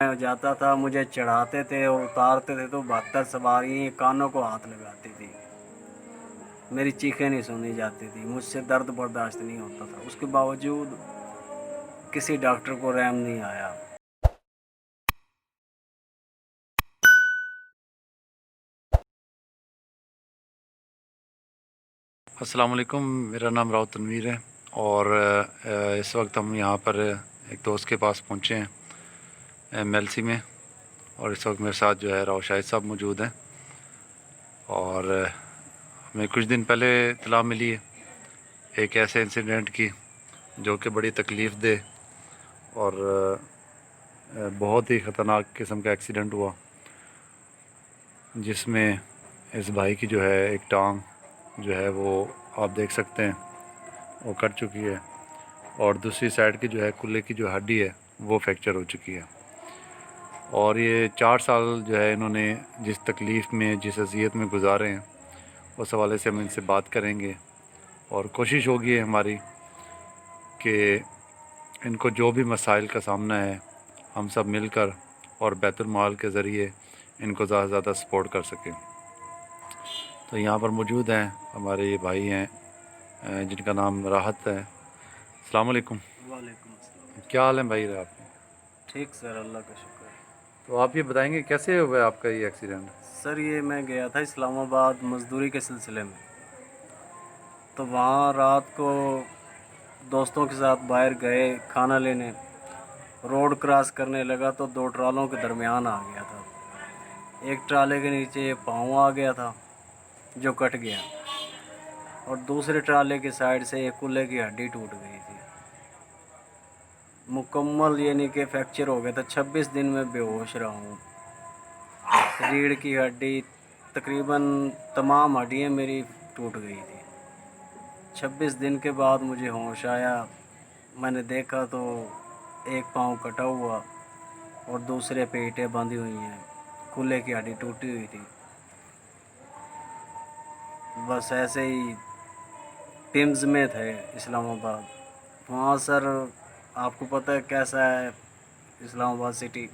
मैं जाता था, मुझे चढ़ाते थे और उतारते थे तो 72 सवारी कानों को हाथ लगाती थी। मेरी चीखें नहीं सुनी जाती थी, मुझसे दर्द बर्दाश्त नहीं होता था। उसके बावजूद किसी डॉक्टर को रहम नहीं आया। अस्सलाम वालेकुम। मेरा नाम राव तनवीर है और इस वक्त हम यहाँ पर एक दोस्त के पास पहुँचे हैं एमएलसी में। और इस वक्त मेरे साथ जो है राव शाहिद साहब मौजूद हैं। और हमें कुछ दिन पहले इत्तला मिली है एक ऐसे इंसिडेंट की जो कि बड़ी तकलीफ़ दे और बहुत ही ख़तरनाक किस्म का एक्सीडेंट हुआ, जिसमें इस भाई की जो है एक टांग जो है वो आप देख सकते हैं वो कट चुकी है और दूसरी साइड की जो है कुल्ले की जो हड्डी है वो फ्रैक्चर हो चुकी है। और ये 4 साल जो है इन्होंने जिस तकलीफ़ में जिस अज़ियत में गुजारे हैं उस हवाले से हम इनसे बात करेंगे। और कोशिश होगी हमारी कि इनको जो भी मसाइल का सामना है हम सब मिलकर और बैतुल माल के ज़रिए इनको ज़्यादा से ज़्यादा सपोर्ट कर सकें। तो यहाँ पर मौजूद हैं हमारे ये भाई हैं जिनका नाम राहत है। अस्सलाम वालेकुम। वालेकुम अस्सलाम। क्या हाल है भाई आपके? ठीक सर, अल्लाह का शुक्र है। तो आप ये बताएंगे कैसे हुआ आपका ये एक्सीडेंट? सर ये मैं गया था इस्लामाबाद मज़दूरी के सिलसिले में, तो वहाँ रात को दोस्तों के साथ बाहर गए खाना लेने। रोड क्रॉस करने लगा तो दो ट्रालों के दरमियान आ गया था। एक ट्राले के नीचे पाँव आ गया था जो कट गया, और दूसरे ट्राले की साइड से एक कुल्ले की हड्डी टूट गई थी मुकम्मल, यानी कि फ्रैक्चर हो गया था। 26 दिन में बेहोश रहा हूँ। रीढ़ की हड्डी तकरीबन तमाम हड्डियाँ मेरी टूट गई थी। 26 दिन के बाद मुझे होश आया। मैंने देखा तो एक पाँव कटा हुआ और दूसरे पे ईंटें बंधी हुई हैं, कुल्ले की हड्डी टूटी हुई थी। बस ऐसे ही पिम्स में थे इस्लामाबाद। वहाँ सर आपको पता है कैसा है इस्लामाबाद सिटी,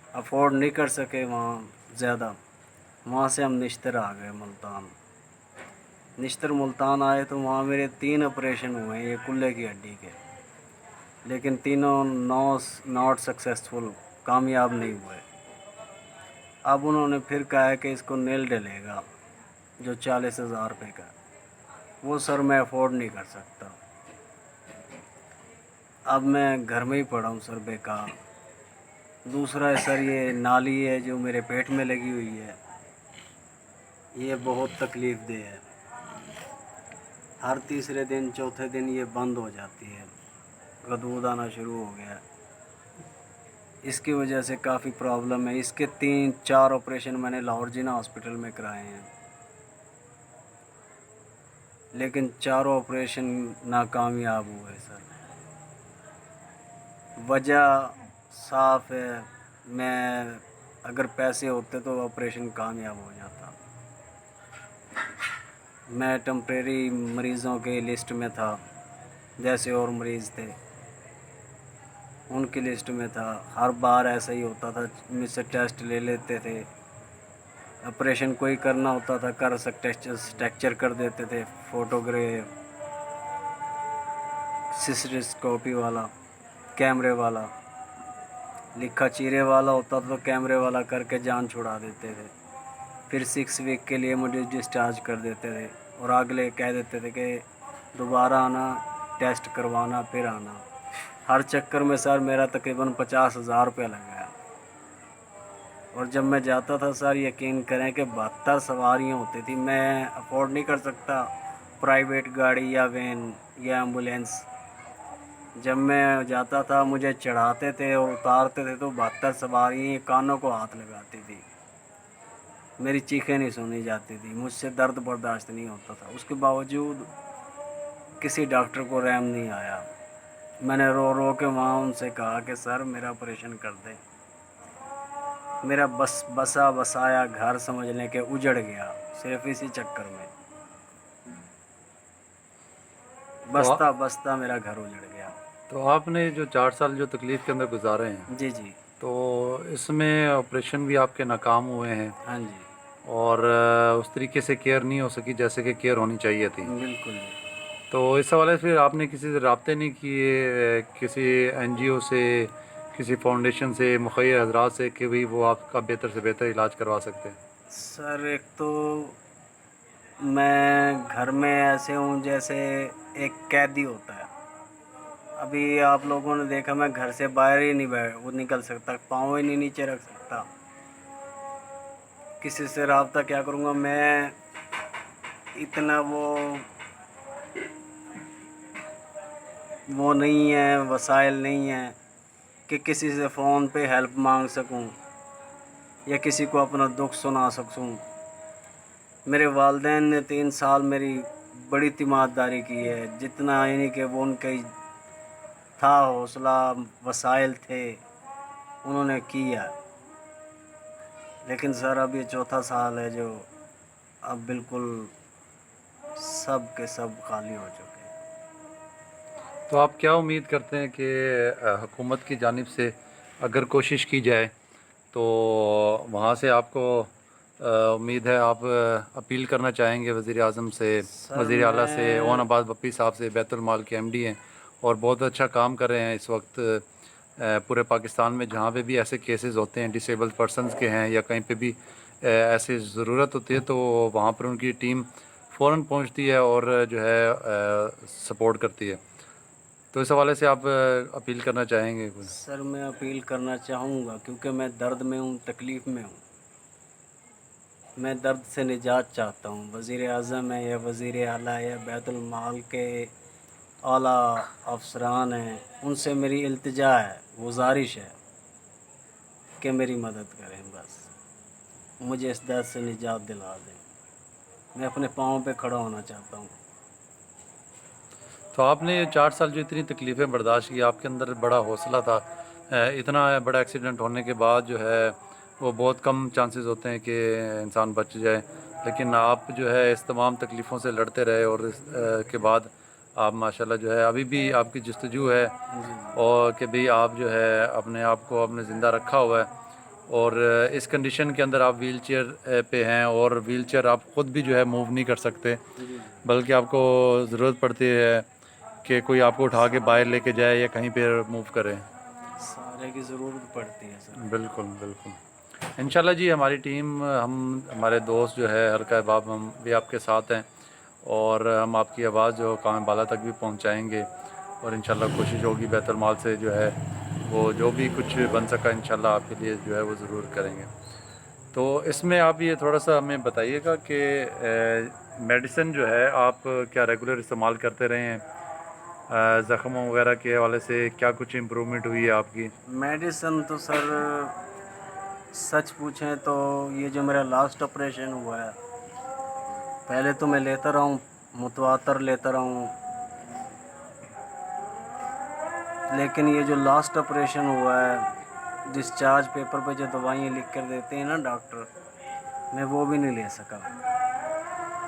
अफोर्ड नहीं कर सके वहाँ ज़्यादा। वहाँ से हम निश्तर आ गए मुल्तान। निश्तर मुल्तान आए तो वहाँ मेरे 3 ऑपरेशन हुए हैं ये कुल्ले की हड्डी के, लेकिन तीनों नॉट सक्सेसफुल, कामयाब नहीं हुए। अब उन्होंने फिर कहा है कि इसको नेल डलेगा जो 40,000 रुपये का, वो सर मैं अफोर्ड नहीं कर सकता। अब मैं घर में ही पड़ा हूँ सर बेकार। दूसरा है सर ये नाली है जो मेरे पेट में लगी हुई है, ये बहुत तकलीफ़ दे है। हर तीसरे दिन चौथे दिन ये बंद हो जाती है, गदूद आना शुरू हो गया। इसकी वजह से काफ़ी प्रॉब्लम है। इसके 3-4 ऑपरेशन मैंने लाहौर जिना हॉस्पिटल में कराए हैं, लेकिन चारों ऑपरेशन नाकामयाब हुए सर। वजह साफ है, मैं अगर पैसे होते तो ऑपरेशन कामयाब हो जाता। मैं टेम्परेरी मरीज़ों के लिस्ट में था, जैसे और मरीज़ थे उनकी लिस्ट में था। हर बार ऐसा ही होता था, मुझसे टेस्ट ले लेते थे। ऑपरेशन कोई करना होता था कर सकते, स्ट्रक्चर कर देते थे, फोटोग्राफ सिस्टोस्कोपी वाला, कैमरे वाला, लिखा चीरे वाला होता था तो कैमरे वाला करके जान छुड़ा देते थे। फिर 6 वीक के लिए मुझे डिस्चार्ज कर देते थे और अगले कह देते थे कि दोबारा आना, टेस्ट करवाना, फिर आना। हर चक्कर में सर मेरा तकरीबन 50,000 रुपये लग गया। और जब मैं जाता था सर यकीन करें कि 72 सवारियाँ होती थी, मैं अफोर्ड नहीं कर सकता प्राइवेट गाड़ी या वैन या एम्बुलेंस। जब मैं जाता था मुझे चढ़ाते थे और उतारते थे तो 72 सवारी कानों को हाथ लगाती थी। मेरी चीखें नहीं सुनी जाती थी, मुझसे दर्द बर्दाश्त नहीं होता था। उसके बावजूद किसी डॉक्टर को रहम नहीं आया। मैंने रो रो के वहाँ उनसे कहा कि सर मेरा ऑपरेशन कर दे। मेरा बसा बसाया घर समझ लें कि उजड़ गया सिर्फ इसी चक्कर में। तो बसता बसता मेरा घर उजड़ गया। तो आपने जो 4 साल जो तकलीफ़ के अंदर गुजारे हैं, जी जी। तो इसमें ऑपरेशन भी आपके नाकाम हुए हैं हाँ जी, और उस तरीके से केयर नहीं हो सकी जैसे कि केयर होनी चाहिए थी। बिल्कुल जी। तो इस हवाले से फिर आपने किसी से रब्ते नहीं किए, किसी एनजीओ से, किसी फाउंडेशन से, मुखिया हजरात से, कि भाई वो आपका बेहतर से बेहतर इलाज करवा सकते हैं? सर एक तो मैं घर में ऐसे हूँ जैसे एक कैदी होता है। अभी आप लोगों ने देखा मैं घर से बाहर ही नहीं वो निकल सकता, पाँव ही नहीं नीचे रख सकता। किसी से रब्ता क्या करूँगा मैं, इतना वो नहीं है, वसाइल नहीं है कि किसी से फ़ोन पे हेल्प मांग सकूं या किसी को अपना दुख सुना सकूं। मेरे वालिदैन ने 3 साल मेरी बड़ी तीमारदारी की है, जितना यानी कि वो उनका था हौसला, वसाइल थे, उन्होंने किया। लेकिन सर अब ये चौथा साल है जो अब बिल्कुल सब के सब खाली हो चुके हैं। तो आप क्या उम्मीद करते हैं कि हुकूमत की जानिब से अगर कोशिश की जाए तो वहाँ से आपको उम्मीद है, आप अपील करना चाहेंगे वज़ीर आज़म से, सर वज़ीर आला से, ओन मैं अब्बास बप्पी साहब से, बैतुल माल के एमडी हैं और बहुत अच्छा काम कर रहे हैं इस वक्त पूरे पाकिस्तान में। जहाँ पे भी ऐसे केसेस होते हैं डिसेबल्ड पर्सनस के हैं या कहीं पे भी ऐसी ज़रूरत होती है तो वहाँ पर उनकी टीम फ़ौरन पहुँचती है और जो है सपोर्ट करती है। तो इस हवाले से आप अपील करना चाहेंगे कोई? सर मैं अपील करना चाहूँगा क्योंकि मैं दर्द में हूँ, तकलीफ़ में हूँ। मैं दर्द से निजात चाहता हूँ। वज़ीर आज़म है या वज़ीर आला है या बैतुल माल के आला अफसरान हैं, उनसे मेरी इल्तिजा है, गुज़ारिश है कि मेरी मदद करें बस। मुझे इस दर्द से निजात दिला दें। मैं अपने पाँव पे खड़ा होना चाहता हूँ। तो आपने ये 4 साल जो इतनी तकलीफ़ें बर्दाश्त की, आपके अंदर बड़ा हौसला था। इतना बड़ा एक्सीडेंट होने के बाद जो है वो बहुत कम चांसेस होते हैं कि इंसान बच जाए, लेकिन आप जो है इस तमाम तकलीफ़ों से लड़ते रहे और के बाद आप माशाल्लाह जो है अभी भी आपकी जस्तजू है जी, जी। और कि भाई आप जो है अपने आप को आपने ज़िंदा रखा हुआ है और इस कंडीशन के अंदर आप व्हील चेयर पे हैं और व्हील चेयर आप ख़ुद भी जो है मूव नहीं कर सकते, जी, जी। बल्कि आपको ज़रूरत पड़ती है कि कोई आपको उठा के बाहर लेके जाए या कहीं पे मूव करे। सहारे की ज़रूरत पड़ती है सर। बिल्कुल, बिल्कुल। इंशाल्लाह जी हमारी टीम, हम हमारे दोस्त जो है हल्का अहबाब, हम भी आपके साथ हैं और हम आपकी आवाज़ जो काम बाला तक भी पहुंचाएंगे और इंशाल्लाह कोशिश होगी बैतुल माल से जो है वो जो भी कुछ बन सका इंशाल्लाह आपके लिए जो है वो ज़रूर करेंगे। तो इसमें आप ये थोड़ा-सा हमें बताइएगा कि मेडिसिन जो है आप क्या रेगुलर इस्तेमाल करते रहे हैं? ज़ख्मों वगैरह के हवाले से क्या कुछ इम्प्रूवमेंट हुई है आपकी? मेडिसिन तो सर सच पूछें तो ये जो मेरा लास्ट ऑपरेशन हुआ है, पहले तो मैं लेता रहा हूँ, मुतवातर लेता रहा हूँ, लेकिन ये जो लास्ट ऑपरेशन हुआ है, डिस्चार्ज पेपर पे जो दवाइयाँ लिख कर देते हैं ना डॉक्टर, मैं वो भी नहीं ले सका,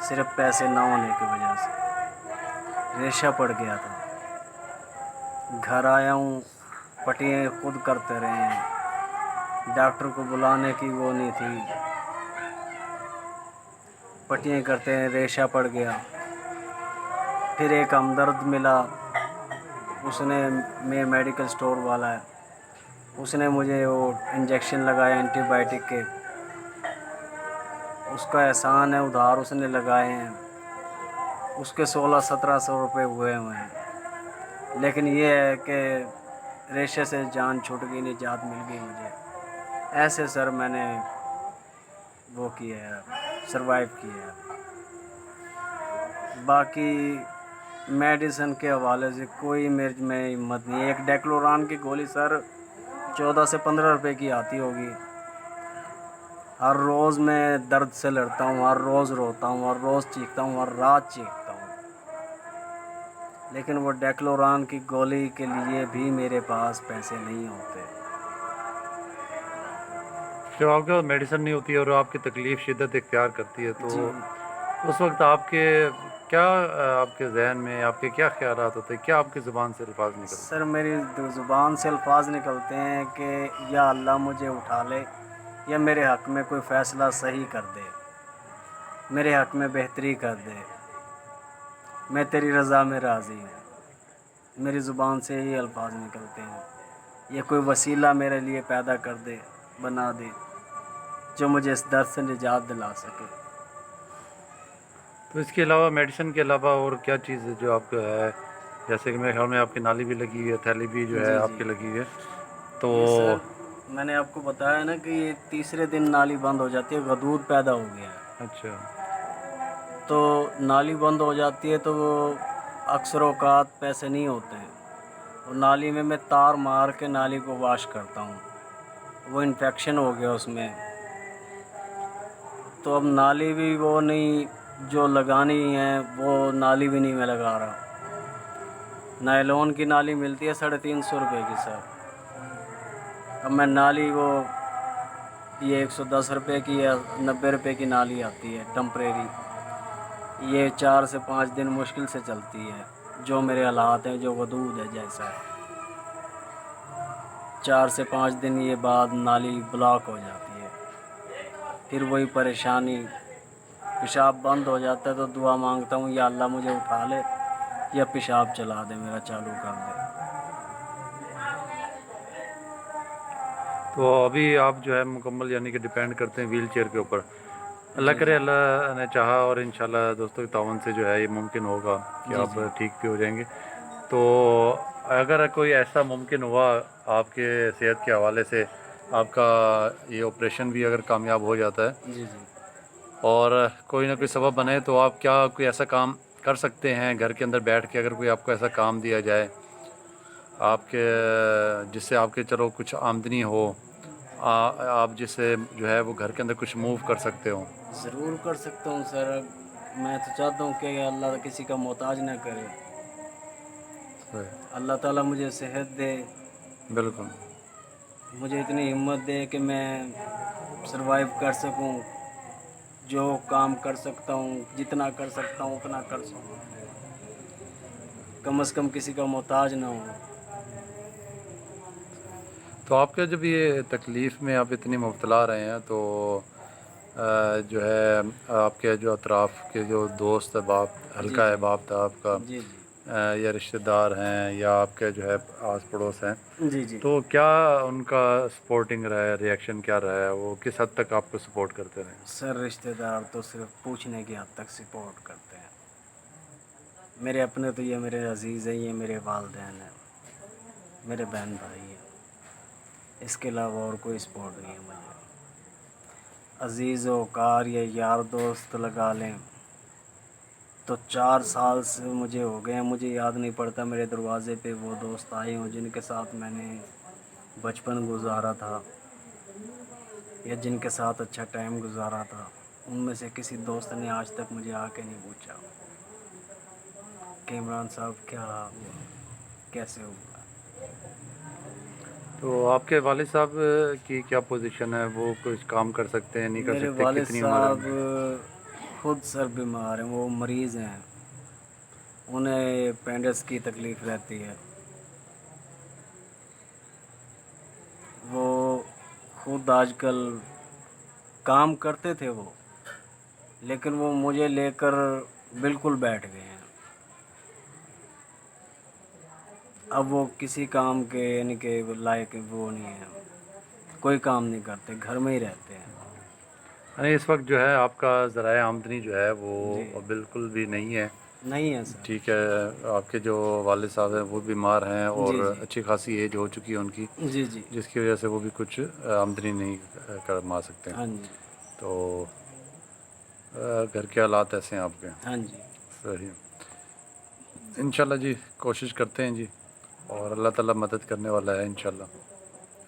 सिर्फ पैसे ना होने की वजह से। रेशा पड़ गया था। घर आया हूँ, पट्टियाँ खुद करते रहे हैं, डॉक्टर को बुलाने की वो नहीं थी, पट्टियाँ करते हैं, रेशा पड़ गया। फिर एक हमदर्द मिला, उसने, मैं मेडिकल स्टोर वाला है, उसने मुझे वो इंजेक्शन लगाया एंटीबायोटिक के, उसका एहसान है, उधार उसने लगाए हैं, उसके 1600-1700 रुपये हुए हैं। लेकिन ये है कि रेशे से जान छूट गई, निजात मिल गई मुझे। ऐसे सर मैंने वो किया है, सरवाइव किया है। बाकी मेडिसिन के हवाले से कोई मेरे में हिम्मत नहीं है। एक डेक्लोरान की गोली सर 14 से 15 रुपए की आती होगी। हर रोज़ मैं दर्द से लड़ता हूँ, हर रोज़ रोता हूँ, हर रोज़ चीखता हूँ, हर रात चीखता हूँ, लेकिन वो डेक्लोरान की गोली के लिए भी मेरे पास पैसे नहीं होते। जब आपके पास मेडिसिन नहीं होती है और आपकी तकलीफ़ शिद्दत इख्तियार करती है तो जी, उस वक्त आपके क्या आपके जहन में आपके क्या ख्यालात होते हैं, क्या आपकी ज़ुबान से अल्फाज निकलते सर मेरी ज़ुबान से अल्फाज निकलते हैं कि या अल्लाह मुझे उठा ले, या मेरे हक़ में कोई फ़ैसला सही कर दे, मेरे हक़ में बेहतरी कर दे, मैं तेरी रज़ा में राज़ी हूँ। मेरी ज़ुबान से यही अल्फाज निकलते हैं, या कोई वसीला मेरे लिए पैदा कर दे, बना दे, जो मुझे इस दर्द से निजात दिला सके। हैं? तो इसके अलावा मेडिसिन के अलावा और क्या चीज़ है जो आपको है, जैसे कि मेरे ख्याल में आपकी नाली भी लगी हुई है, थैली भी जो है जी, जी। आपकी लगी हुई है, तो ये सर मैंने आपको बताया ना कि ये तीसरे दिन नाली बंद हो जाती है, गदूद पैदा हो गया है। अच्छा। तो नाली बंद हो जाती है तो वो अक्सर औकात पैसे नहीं होते हैं, और नाली में मैं तार मार के नाली को वाश करता हूँ, वो इन्फेक्शन हो गया उसमें। तो अब नाली भी वो नहीं जो लगानी है, वो नाली भी नहीं मैं लगा रहा। नायलॉन की नाली मिलती है 350 रुपये की सर। अब मैं नाली वो ये 110 रुपये की या 90 रुपये की नाली आती है टम्परेरी, ये 4 से 5 दिन मुश्किल से चलती है। जो मेरे हालात हैं, जो वदूद है जैसा, 4 से 5 दिन ये बाद नाली ब्लॉक हो जाती है, फिर वही परेशानी, पेशाब बंद हो जाता है। तो दुआ मांगता हूँ या अल्लाह मुझे उठा ले, या पेशाब चला दे, मेरा चालू कर दे। तो अभी आप जो है मुकम्मल यानी कि डिपेंड करते हैं व्हील चेयर के ऊपर। अल्लाह जी, करे, जी। अल्लाह ने चाहा और इंशाल्लाह दोस्तों के तावन से जो है ये मुमकिन होगा कि जी, आप जी। ठीक भी हो जाएंगे। तो अगर कोई ऐसा मुमकिन हुआ आपके सेहत के हवाले से, आपका ये ऑपरेशन भी अगर कामयाब हो जाता है जी, जी। और कोई ना कोई सबब बने, तो आप क्या कोई ऐसा काम कर सकते हैं घर के अंदर बैठ के, अगर कोई आपको ऐसा काम दिया जाए आपके जिससे आपके चलो कुछ आमदनी हो, आप जिससे जो है वो घर के अंदर कुछ मूव कर सकते हो? ज़रूर कर सकता हूँ सर। मैं तो चाहता हूँ कि अल्लाह किसी का मोहताज ना करे। सही। अल्लाह ताला मुझे सेहत दे, बिल्कुल। मुझे इतनी हिम्मत दे कि मैं सरवाइव कर सकूं, जो काम कर सकता हूं, जितना कर सकता हूं उतना कर सकूं, कम से कम किसी का मोहताज ना हूं। तो आपके जब ये तकलीफ़ में आप इतनी मुब्तला रहे हैं, तो जो है आपके जो अतराफ़ के जो दोस्त अहबाब, जी, हल्का जी। अहबाब था आपका, जी, जी। या रिश्तेदार हैं या आपके जो है आस पड़ोस हैं, जी, जी। तो क्या उनका सपोर्टिंग रहा है, रिएक्शन क्या रहा है, वो किस हद तक आपको सपोर्ट करते रहे? सर रिश्तेदार तो सिर्फ पूछने की हद तक सपोर्ट करते हैं। मेरे अपने तो ये मेरे अजीज़ हैं, ये मेरे वालिदैन हैं, मेरे बहन भाई हैं। इसके अलावा और कोई सपोर्ट नहीं है मुझे। अजीज़ वकार या यार दोस्त लगा लें तो 4 साल से मुझे हो गए हैं, मुझे याद नहीं पड़ता मेरे दरवाज़े पे वो दोस्त आए हों जिनके साथ मैंने बचपन गुजारा था, या जिनके साथ अच्छा टाइम गुजारा था। उनमें से किसी दोस्त ने आज तक मुझे आके नहीं पूछा कि इमरान साहब क्या हुआ, कैसे हुआ। तो आपके वालिद साहब की क्या पोजीशन है, वो कुछ काम कर सकते हैं, नहीं कर मेरे सकते, वालिद कितनी उम्र है साहब उनकी? खुद सर बीमार हैं, वो मरीज़ हैं, उन्हें अपेंडिक्स की तकलीफ़ रहती है। वो खुद आजकल काम करते थे वो, लेकिन वो मुझे लेकर बिल्कुल बैठ गए हैं। अब वो किसी काम के यानी कि लायक वो नहीं है, कोई काम नहीं करते, घर में ही रहते हैं। यानी इस वक्त जो है आपका ज़राए आमदनी जो है जी, वो बिल्कुल भी नहीं है। नहीं है सर। ठीक है। आपके जो वालिद साहब हैं वो बीमार हैं और जी, जी। अच्छी खासी एज हो चुकी है उनकी, जी, जी। जिसकी वजह से वो भी कुछ आमदनी नहीं कमा सकते हैं। हाँ जी। तो घर के हालात ऐसे हैं आपके। हाँ जी। सही। इंशाल्लाह जी, कोशिश करते हैं जी, और अल्लाह ताला मदद करने वाला है इंशाल्लाह।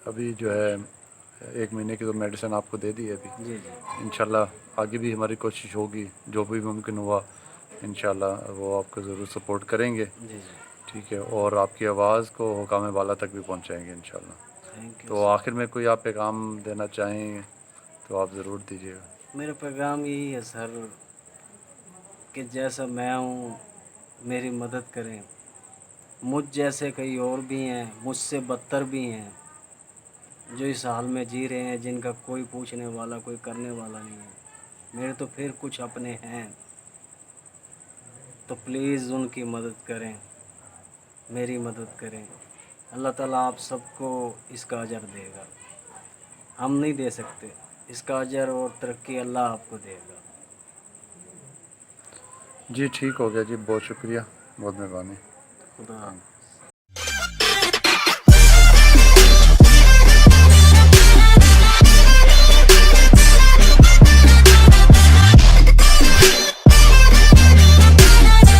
अभी जो है 1 महीने की तो मेडिसिन आपको दे दी है अभी। जी, जी। इंशाल्लाह आगे भी हमारी कोशिश होगी, जो भी मुमकिन हुआ इंशाल्लाह वो आपको ज़रूर सपोर्ट करेंगे। जी, जी। ठीक है, और आपकी आवाज़ को हुकाम बाला तक भी पहुंचाएंगे इंशाल्लाह। थैंक यू तो सर। आखिर में कोई आप पैगाम देना चाहें तो आप ज़रूर दीजिएगा। मेरा पैगाम यही है सर कि जैसा मैं हूँ मेरी मदद करें। मुझ जैसे कई और भी हैं, मुझसे बदतर भी हैं, जो इस हाल में जी रहे हैं, जिनका कोई पूछने वाला कोई करने वाला नहीं है। मेरे तो फिर कुछ अपने हैं, तो प्लीज़ उनकी मदद करें, मेरी मदद करें। अल्लाह ताला आप सबको इसका अजर देगा, हम नहीं दे सकते। इसका अजर और तरक्की अल्लाह आपको देगा। जी ठीक हो गया जी, बहुत शुक्रिया, बहुत मेहरबानी। खुदा थैंक यू।